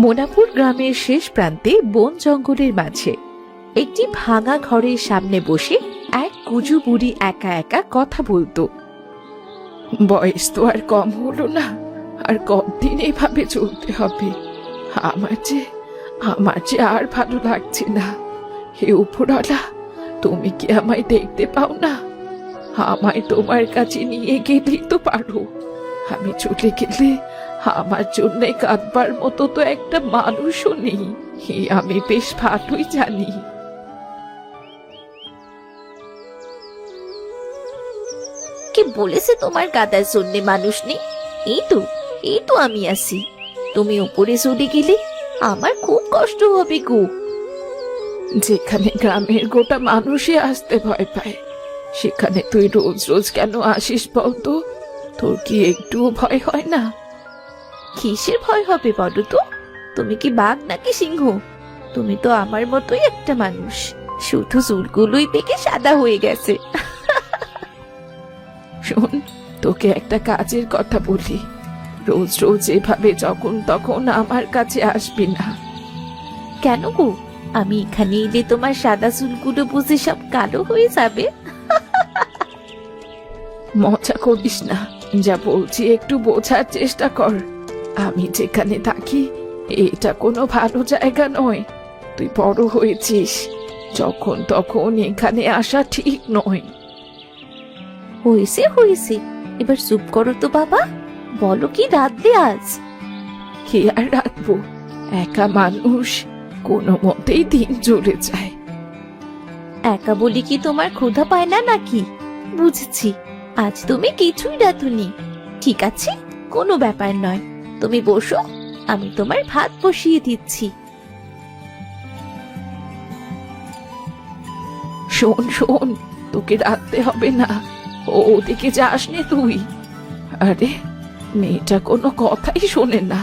মোনাপুর গ্রামের শেষ প্রান্তে বন জঙ্গলের মাঝে একটি ভাঙা ঘরের সামনে বসে এক কুজু বুড়ি একা একা কথা বলতো। বয়স তো আর কম হলো না, আর কতদিন এভাবে চলতে হবে। আমার যে আর ভালো লাগছে না। হে উপরওয়ালা, তুমি কি আমায় দেখতে পাও না? আমায় তোমার কাছে নিয়ে গেলেই তো পারো। আমি চলে গেলে আমার জন্য কাঁদবার মতো তো একটা মানুষও নেই, আমি বেশ ভালোই জানি। কে বলেছে তোমার কাদার জন্য মানুষ নেই? এই তো আমি আছি। তুমি উপরে চলে গেলে আমার খুব কষ্ট হবে গো। যেখানে গ্রামের গোটা মানুষই আসতে ভয় পায়, সেখানে তুই রোজ রোজ কেন আসিস বলতো? তোর কি একটুও ভয় হয় না? কিসের ভয় হবে বলো তো? তুমি কি বাঘ নাকি সিংহ? তুমি তো আমার মতোই একটা মানুষ, শুধু চুলগুলোই পেকে সাদা হয়ে গেছে। শোন, তোকে একটা কাজের কথা বলি। রোজ রোজ এভাবে যখন তখন আমার কাছে আসবি না। কেন গো? আমি এখানে এলে তোমার সাদা চুলগুলো বুঝে সব কালো হয়ে যাবে? মজা করিস না, যা বলছি একটু বোঝার চেষ্টা কর। আমি যেখানে থাকি এটা কোনো ভালো জায়গা নয়। তুই বড় হয়েছিস, যখন তখন এখানে আসা ঠিক নয়। হয়েছে, এবার চুপ করো তো বাবা। বলো কি রাঁধলে আজ? কে আর রাখবো, একা মানুষ, কোনো মতেই দিন চলে যায়। একা বলি কি তোমার ক্ষুধা পায় না নাকি? বুঝেছি, আজ তুমি কিছুই রাঁধুনি। ঠিক আছে, কোনো ব্যাপার নয়, তুমি বসো, আমি তোমার ভাত বসিয়ে দিচ্ছি। শোন শোন, তোকে রাখতে হবে না, ওদিকে যাস নে তুই। আরে, মেয়েটা কোনো কথাই শোনে না।